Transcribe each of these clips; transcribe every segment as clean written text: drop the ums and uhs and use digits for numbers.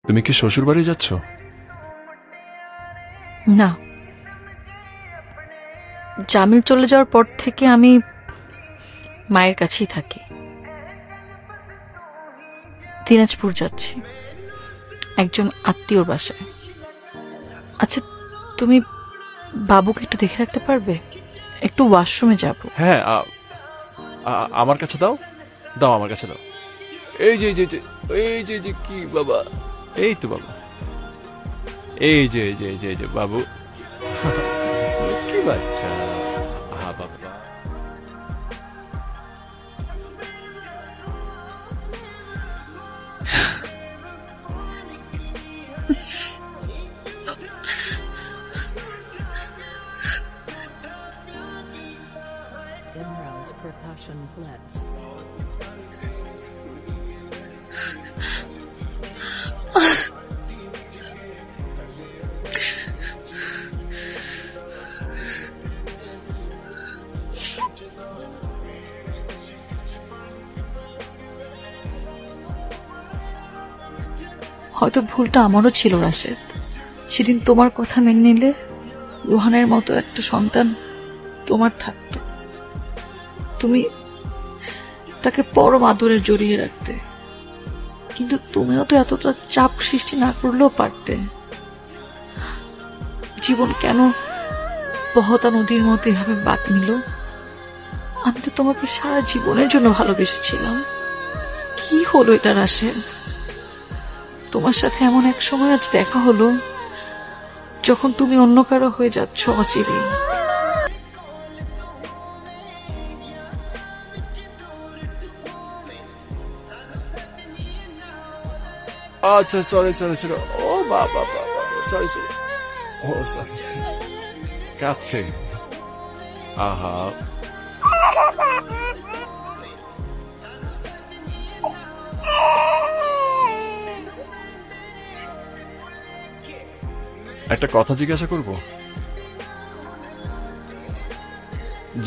তুমি কি শ্বশুর বাড়ি যাচ্ছ? না, জামিল চলে যাওয়ার পর থেকে আমি মায়ের কাছেই থাকি। দিনাজপুর যাচ্ছি একজন আত্মীয়র বাসায়। আচ্ছা, তুমি বাবুকে একটু দেখে রাখতে পারবে? একটু ওয়াশরুমে যাব। হ্যাঁ, আমার কাছে দাও, দাও আমার কাছে দাও। এই যে এই যে কি বাবা, এই তো বাবা, এই যে বাবু, কি বাচ্চা, আহা বাবা। Imra's percussion flips. হয়তো ভুলটা আমারও ছিল রাশেদ। সেদিন তোমার কথা মেনে নিলে রোহানের মতো একটা সন্তান তোমার থাকতো। তুমি তাকে পরম আদরে জড়িয়ে রাখতে, কিন্তু তুমিও তো এতটা চাপ সৃষ্টি না করলেও পারতে। জীবন কেন বহতা নদীর মতো এভাবে বাঁক নিল? আমি তো তোমাকে সারা জীবনের জন্য ভালোবেসেছিলাম। কি হলো এটা রাশেদ? তোমার সাথে এমন এক সময় আজ দেখা হলো যখন তুমি অন্য কারো হয়ে যাচ্ছ অচিরেই। আচ্ছা, সরি, ও বাবা, সরি, ও সরি, কাছে, আহা। একটা কথা জিজ্ঞাসা করব?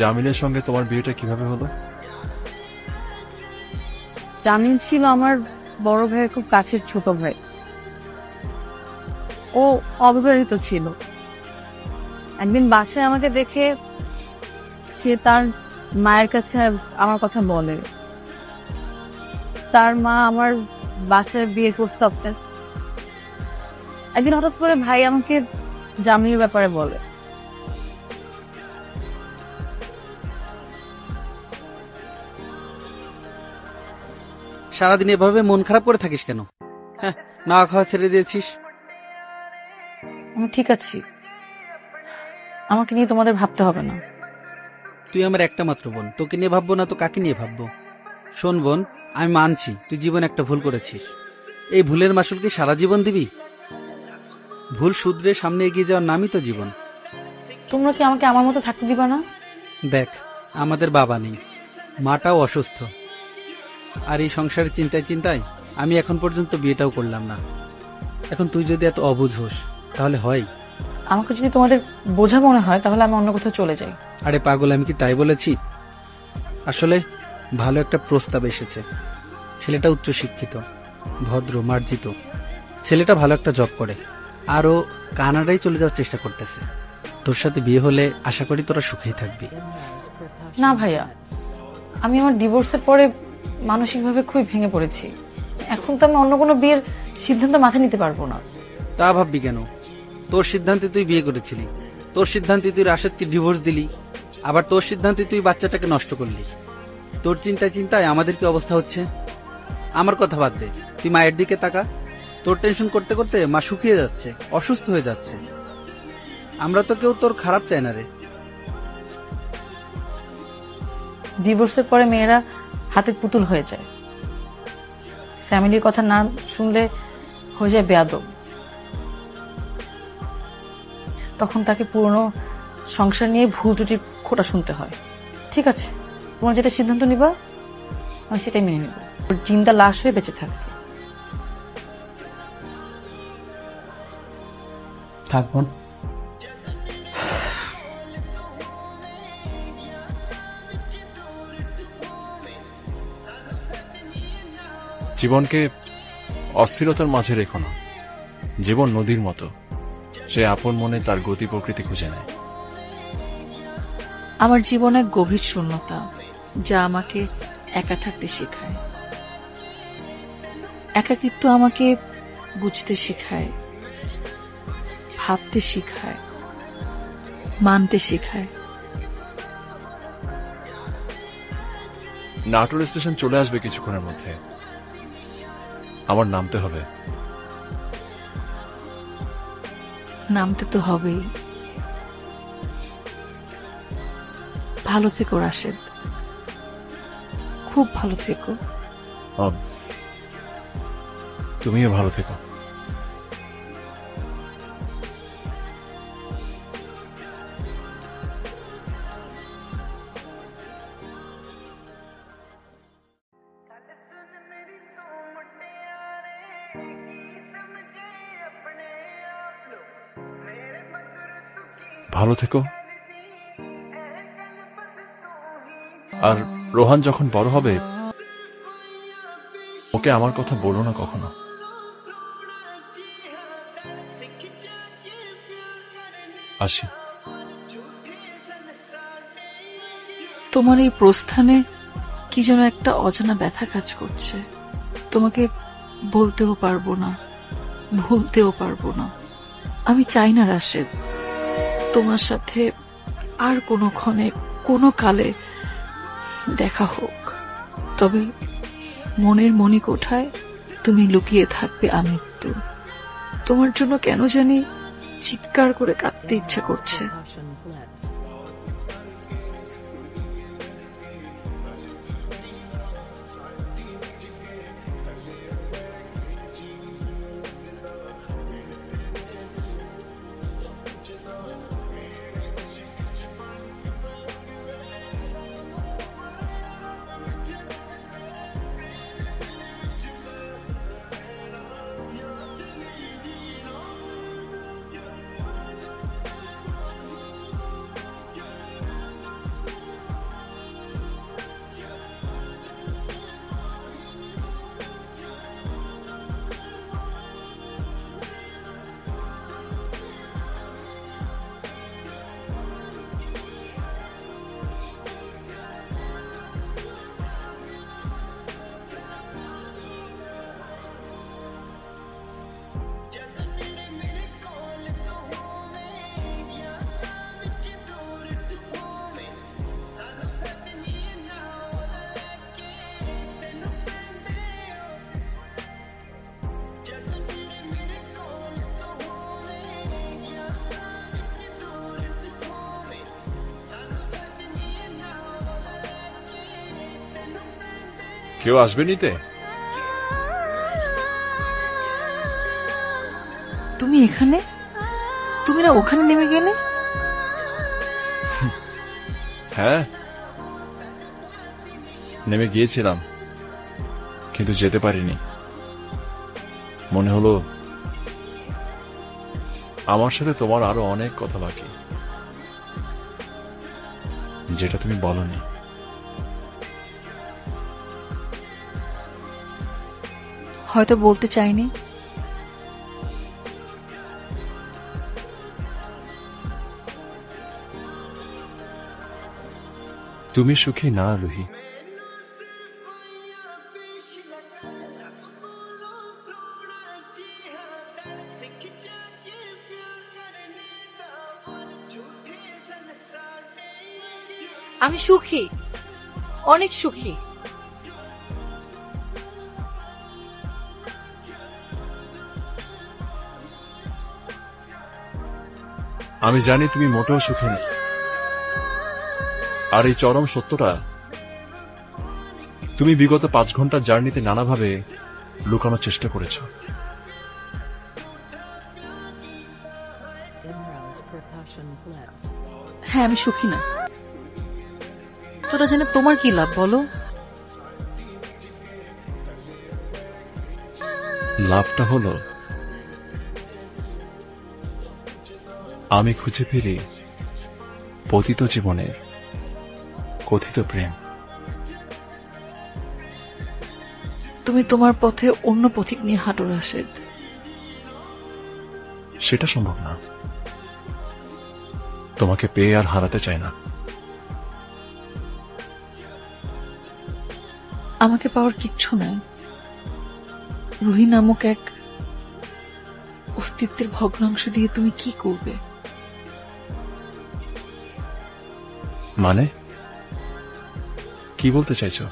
জামিলের সঙ্গে তোমার বিয়েটা কিভাবে হলো? জামিল ছিল আমার বড় ভাইয়ের খুব কাছের ছোট ভাই। ও অবিবাহিত ছিল। একদিন বাসায় আমাকে দেখে সে তার মায়ের কাছে আমার কথা বলে। তার মা আমার বাসায় বিয়ে করছে। একদিন হঠাৎ করে ভাই আমাকে জামিলের ব্যাপারে বলে। সারাদিন এভাবে মন খারাপ করে থাকিস কেন? হ্যাঁ, না খাওয়া ছেড়ে দিয়েছিস? আমি ঠিক আছি, আমাকে নিয়ে তোমাদের ভাবতে হবে না। তুই আমার একটা মাত্র বোন, তোকে নিয়ে ভাববো না তো কাকে নিয়ে ভাববো? শোন বোন, আমি মানছি তুই জীবনে একটা ভুল করেছিস। এই ভুলের মাসুল কি সারা জীবন দিবি? ভুল শুধরে সামনে এগিয়ে যাওয়ার নামই তো জীবন। তোমরা কি আমাকে আমার মতো থাকতে দিবা না? দেখ, আমাদের বাবা নেই, মাটাও অসুস্থ, আর এই সংসারের চিন্তায় আমি এখন পর্যন্ত বিয়েটাও করলাম না। এখন তুই যদি এত অবুঝ হোস তাহলে হয়? আমাকে যদি তোমাদের বোঝা মনে হয় তাহলে আমি অন্য কোথাও চলে যাই। আরে পাগল, আমি কি তাই বলেছি? আসলে ভালো একটা প্রস্তাব এসেছে। ছেলেটা উচ্চশিক্ষিত, ভদ্র, মার্জিত। ছেলেটা ভালো একটা জব করে, আরও কানাডায় চলে যাওয়ার চেষ্টা করতেছে। তোর সাথে বিয়ে হলে আশা করি তোরা সুখেই থাকবি। না ভাইয়া, আমি আমার ডিভোর্সের পরে মানসিকভাবে খুবই ভেঙে পড়েছি। এখন তো আমি অন্য কোনো বিয়ের সিদ্ধান্ত মাথায় নিতে পারবো না। তা ভাববি কেন? তোর সিদ্ধান্তে তুই বিয়ে করেছিলি, তোর সিদ্ধান্তে তুই রাশেদকে ডিভোর্স দিলি, আবার তোর সিদ্ধান্তে তুই বাচ্চাটাকে নষ্ট করলি। তোর চিন্তায় আমাদের কি অবস্থা হচ্ছে? আমার কথা বাদ দে, তুই মায়ের দিকে তাকা। তোর টেনশন করতে করতে মা শুকিয়ে যাচ্ছে, অসুস্থ হয়ে যাচ্ছে। আমরা তো কেউ তোর খারাপ চাই না রে। ডিভোর্সের পরে মেয়েরা হাতের পুতুল হয়ে যায়, ফ্যামিলির কথা না শুনলে হয়ে যায় বেয়াদব। তখন তাকে পুরনো সংসার নিয়ে ভুল ত্রুটির খোঁটা শুনতে হয়। ঠিক আছে, তোমার যেটা সিদ্ধান্ত নিবা আমি সেটাই মেনে নেব। জিন্দা লাশ হয়ে বেঁচে থাকবে। থাকবো। জীবনকে অস্থিরতার মাঝে রেখো না। জীবন নদীর মতো, সে আপন মনে তার গতি প্রকৃতি খুঁজে নেয়। আমার জীবন এক গভীর শূন্যতা, যা আমাকে একা থাকতে শেখায়। একাকিত্ব আমাকে বুঝতে শেখায়, ভাবতে শেখায়, মানতে শেখায়। নাটোর স্টেশন চলে আসবে কিছুক্ষণের মধ্যে, আমার নামতে হবে। নামতে তো হবেই। ভালো থেকো রাশেদ, খুব ভালো থেকো। তুমিও ভালো থেকো। ভালো থেকো। আর রোহান যখন বড় হবে, ওকে আমার কথা বলো না কখনো। আসি। তোমার এই প্রস্থানে কি যেন একটা অজানা ব্যথা কাজ করছে। তোমাকে বলতেও পারবো না, ভুলতেও পারবো না। আমি চাই না রাশেদ তোমার সাথে আর কোনো ক্ষণে কোনো কালে দেখা হোক, তবে মনের মণিকোঠায় তুমি লুকিয়ে থাকবে আমৃত্যু। তোমার জন্য কেন জানি চিৎকার করে কাঁদতে ইচ্ছা করছে। কেউ আসবে নিতে? তুমি এখানে? তুমি না ওখানে নেমে গেলে? হ্যাঁ, নেমে গিয়েছিলাম, কিন্তু যেতে পারিনি। মনে হলো আমার সাথে তোমার আরো অনেক কথা বাকি, যেটা তুমি বলনি। হয়তো বলতে চাইনি। তুমি সুখী না রুহি? আমি সুখী, অনেক সুখী। আমি জানি তুমি মোটেও সুখী নেই, আর এই চরম সত্যটা তুমি বিগত 5 ঘন্টার জার্নিতে নানাভাবে লুকানোর চেষ্টা করেছ। হ্যাঁ, আমি সুখী না। তোরা জেনে তোমার কি লাভ বলো? লাভটা হলো আমি খুঁজে পেলি পতিত জীবনের কথিত প্রেম। তুমি তোমার পথে অন্য পথিক নিয়ে হাঁটো রাশেদ। সেটা সম্ভব না। তোমাকে পেয়ে আর হারাতে চাই না। আমাকে পাওয়ার কিচ্ছু নাই। রুহি নামক এক অস্তিত্বের ভগ্নাংশ দিয়ে তুমি কি করবে? মানে কি বলতে চাইছো?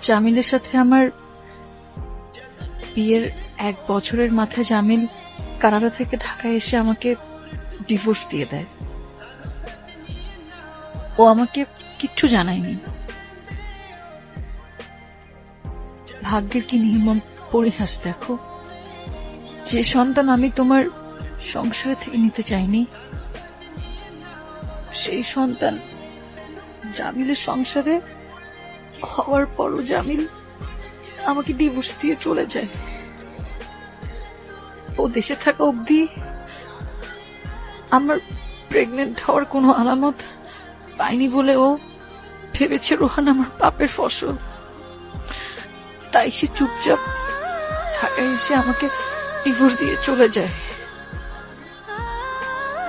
জামিলের সাথে আমার বিয়ের 1 বছরের মাথায় জামিল কানাডা থেকে ঢাকায় এসে আমাকে ডিভোর্স দিয়ে দেয়। ও আমাকে কিচ্ছু জানায়নি। ভাগ্যের কি নির্মম পরিহাস দেখো। যে সন্তান আমি তোমার সংসারে থেকে নিতে চাইনি, সেই সন্তান জামিলের সংসারে হওয়ার পরও জামিল আমাকে ডিভোর্স দিয়ে চলে যায়। ও দেশে থাকা অবধি আমার প্রেগনেন্ট হওয়ার কোনো আলামত পাইনি বলে ও ভেবেছে রোহান আমার পাপের ফসল। তাই সে চুপচাপ ঢাকায় এসে আমাকে ডিভোর্স দিয়ে চলে যায়।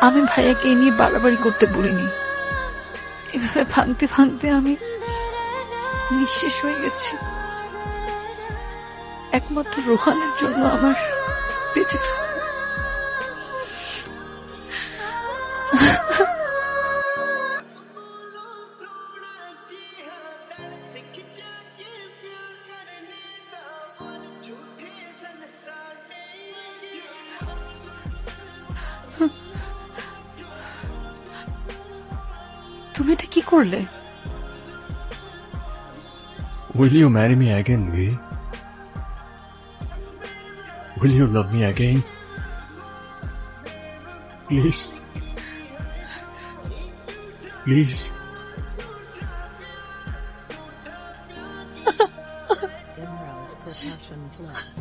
আমি ভাইয়াকে এ নিয়ে বাড়াবাড়ি করতে বলিনি। এভাবে ভাঙতে ভাঙতে আমি নিঃশেষ হয়ে গেছি। একমাত্র রোহানের জন্য আমার বেঁচে থাকা। তুমি এটা কি করলে? Will you marry me again, Rui? Will you love me again? Please. Please. Imral's percussion plus.